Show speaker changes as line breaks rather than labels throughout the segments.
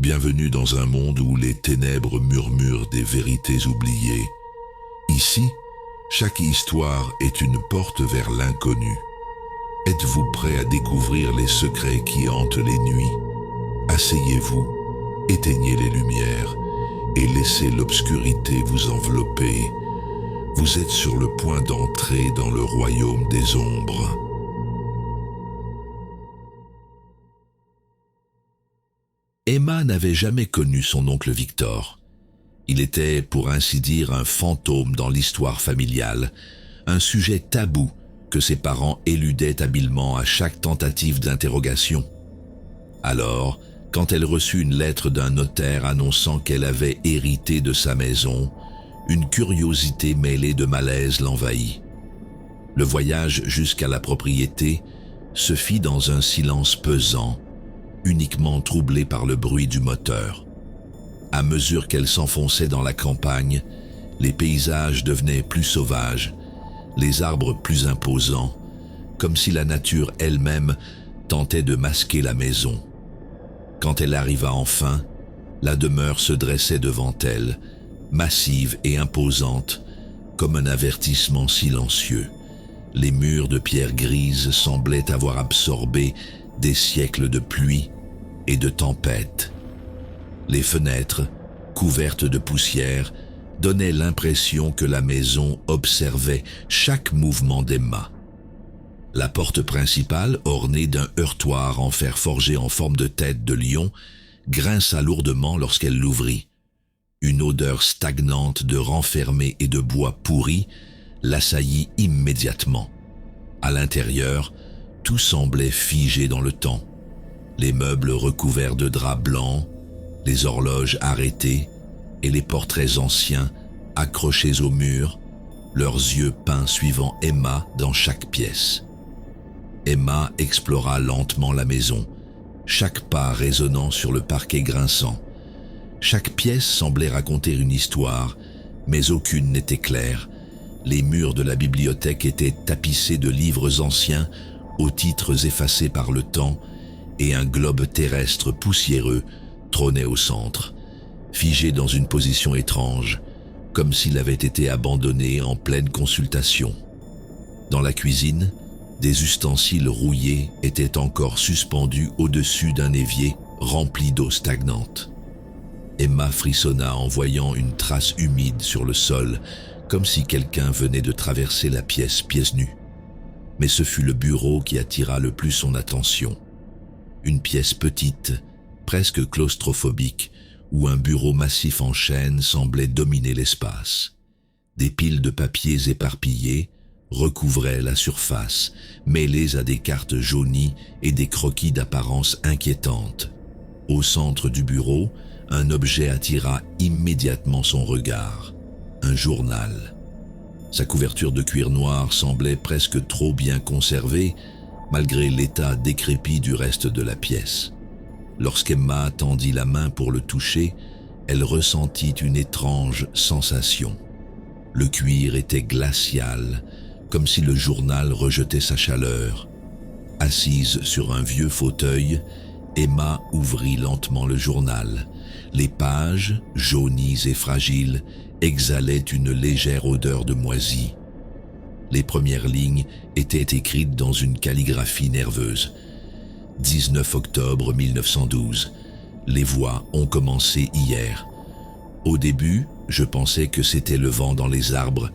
Bienvenue dans un monde où les ténèbres murmurent des vérités oubliées. Ici, chaque histoire est une porte vers l'inconnu. Êtes-vous prêt à découvrir les secrets qui hantent les nuits? Asseyez-vous, éteignez les lumières et laissez l'obscurité vous envelopper. Vous êtes sur le point d'entrer dans le royaume des ombres. Emma n'avait jamais connu son oncle Victor. Il était, pour ainsi dire, un fantôme dans l'histoire familiale, un sujet tabou que ses parents éludaient habilement à chaque tentative d'interrogation. Alors, quand elle reçut une lettre d'un notaire annonçant qu'elle avait hérité de sa maison, une curiosité mêlée de malaise l'envahit. Le voyage jusqu'à la propriété se fit dans un silence pesant, uniquement troublé par le bruit du moteur. À mesure qu'elle s'enfonçait dans la campagne, les paysages devenaient plus sauvages, les arbres plus imposants, comme si la nature elle-même tentait de masquer la maison. Quand elle arriva enfin, la demeure se dressait devant elle, massive et imposante, comme un avertissement silencieux. Les murs de pierre grise semblaient avoir absorbé des siècles de pluie et de tempêtes. Les fenêtres, couvertes de poussière, donnaient l'impression que la maison observait chaque mouvement d'Emma. La porte principale, ornée d'un heurtoir en fer forgé en forme de tête de lion, grinça lourdement lorsqu'elle l'ouvrit. Une odeur stagnante de renfermé et de bois pourri l'assaillit immédiatement. À l'intérieur, tout semblait figé dans le temps. Les meubles recouverts de draps blancs, les horloges arrêtées et les portraits anciens accrochés au mur, leurs yeux peints suivant Emma dans chaque pièce. Emma explora lentement la maison, chaque pas résonnant sur le parquet grinçant. Chaque pièce semblait raconter une histoire, mais aucune n'était claire. Les murs de la bibliothèque étaient tapissés de livres anciens aux titres effacés par le temps, et un globe terrestre poussiéreux trônait au centre, figé dans une position étrange, comme s'il avait été abandonné en pleine consultation. Dans la cuisine, des ustensiles rouillés étaient encore suspendus au-dessus d'un évier rempli d'eau stagnante. Emma frissonna en voyant une trace humide sur le sol, comme si quelqu'un venait de traverser la pièce pieds nus. Mais ce fut le bureau qui attira le plus son attention. Une pièce petite, presque claustrophobique, où un bureau massif en chêne semblait dominer l'espace. Des piles de papiers éparpillés recouvraient la surface, mêlées à des cartes jaunies et des croquis d'apparence inquiétante. Au centre du bureau, un objet attira immédiatement son regard, un journal. Sa couverture de cuir noir semblait presque trop bien conservée, malgré l'état décrépit du reste de la pièce. Lorsqu'Emma tendit la main pour le toucher, elle ressentit une étrange sensation. Le cuir était glacial, comme si le journal rejetait sa chaleur. Assise sur un vieux fauteuil, Emma ouvrit lentement le journal. Les pages, jaunies et fragiles, exhalaient une légère odeur de moisi. Les premières lignes étaient écrites dans une calligraphie nerveuse. 19 octobre 1912. Les voix ont commencé hier. Au début, je pensais que c'était le vent dans les arbres,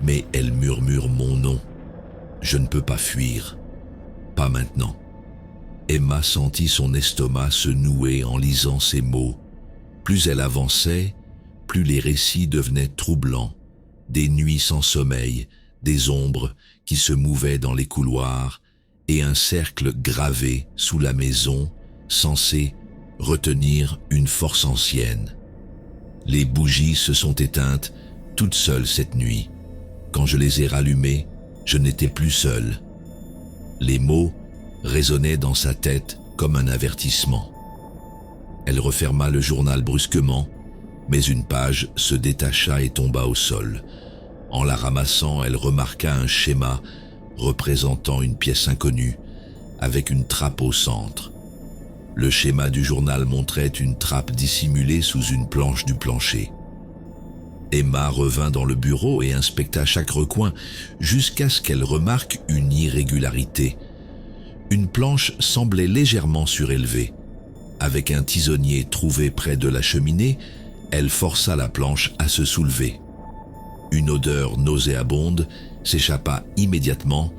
mais elles murmurent mon nom. Je ne peux pas fuir. Pas maintenant. Emma sentit son estomac se nouer en lisant ces mots. Plus elle avançait, plus les récits devenaient troublants. Des nuits sans sommeil, des ombres qui se mouvaient dans les couloirs et un cercle gravé sous la maison censé retenir une force ancienne. Les bougies se sont éteintes toutes seules cette nuit. Quand je les ai rallumées, je n'étais plus seul. Les mots résonnaient dans sa tête comme un avertissement. Elle referma le journal brusquement, mais une page se détacha et tomba au sol. En la ramassant, elle remarqua un schéma représentant une pièce inconnue, avec une trappe au centre. Le schéma du journal montrait une trappe dissimulée sous une planche du plancher. Emma revint dans le bureau et inspecta chaque recoin jusqu'à ce qu'elle remarque une irrégularité. Une planche semblait légèrement surélevée. Avec un tisonnier trouvé près de la cheminée, elle força la planche à se soulever. Une odeur nauséabonde s'échappa immédiatement,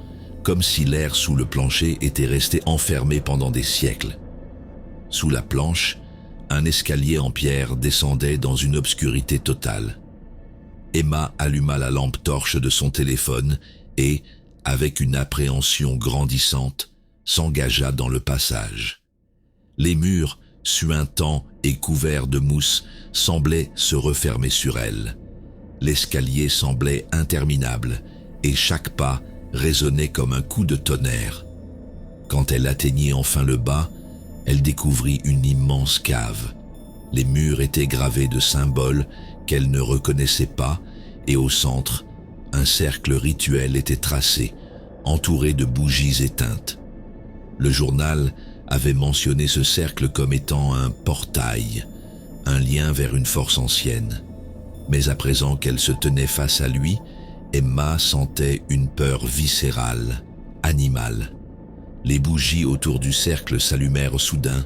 comme si l'air sous le plancher était resté enfermé pendant des siècles. Sous la planche, un escalier en pierre descendait dans une obscurité totale. Emma alluma la lampe torche de son téléphone et, avec une appréhension grandissante, s'engagea dans le passage. Les murs, suintants et couverts de mousse, semblaient se refermer sur elle. L'escalier semblait interminable et chaque pas résonnait comme un coup de tonnerre. Quand elle atteignit enfin le bas, elle découvrit une immense cave. Les murs étaient gravés de symboles qu'elle ne reconnaissait pas et au centre, un cercle rituel était tracé, entouré de bougies éteintes. Le journal avait mentionné ce cercle comme étant un portail, un lien vers une force ancienne. Mais à présent qu'elle se tenait face à lui, Emma sentait une peur viscérale, animale. Les bougies autour du cercle s'allumèrent soudain,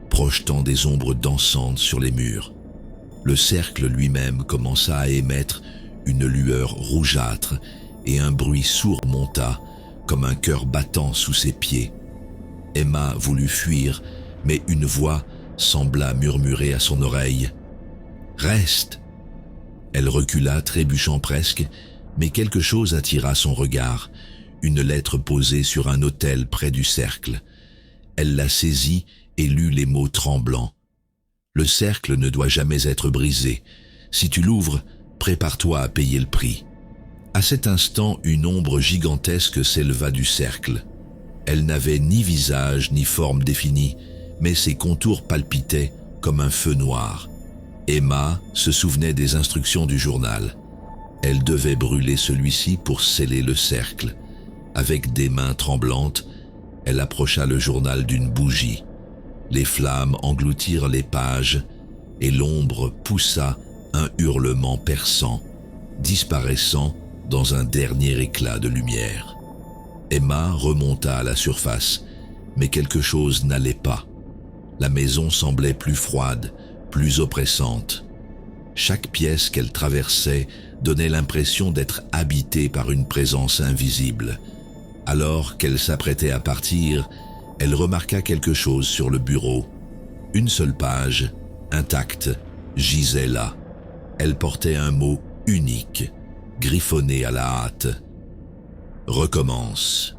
projetant des ombres dansantes sur les murs. Le cercle lui-même commença à émettre une lueur rougeâtre et un bruit sourd monta, comme un cœur battant sous ses pieds. Emma voulut fuir, mais une voix sembla murmurer à son oreille « Reste !» Elle recula, trébuchant presque, mais quelque chose attira son regard, une lettre posée sur un autel près du cercle. Elle la saisit et lut les mots tremblants. « Le cercle ne doit jamais être brisé. Si tu l'ouvres, prépare-toi à payer le prix. » À cet instant, une ombre gigantesque s'éleva du cercle. Elle n'avait ni visage ni forme définie, mais ses contours palpitaient comme un feu noir. Emma se souvenait des instructions du journal. Elle devait brûler celui-ci pour sceller le cercle. Avec des mains tremblantes, elle approcha le journal d'une bougie. Les flammes engloutirent les pages et l'ombre poussa un hurlement perçant, disparaissant dans un dernier éclat de lumière. Emma remonta à la surface, mais quelque chose n'allait pas. La maison semblait plus froide, plus oppressante. Chaque pièce qu'elle traversait donnait l'impression d'être habitée par une présence invisible. Alors qu'elle s'apprêtait à partir, elle remarqua quelque chose sur le bureau. Une seule page, intacte, gisait là. Elle portait un mot unique, griffonné à la hâte. Recommence.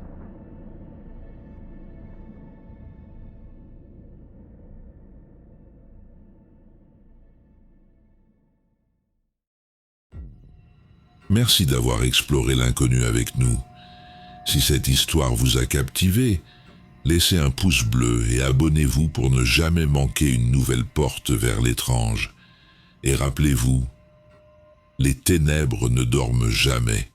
Merci d'avoir exploré l'inconnu avec nous. Si cette histoire vous a captivé, laissez un pouce bleu et abonnez-vous pour ne jamais manquer une nouvelle porte vers l'étrange. Et rappelez-vous, les ténèbres ne dorment jamais.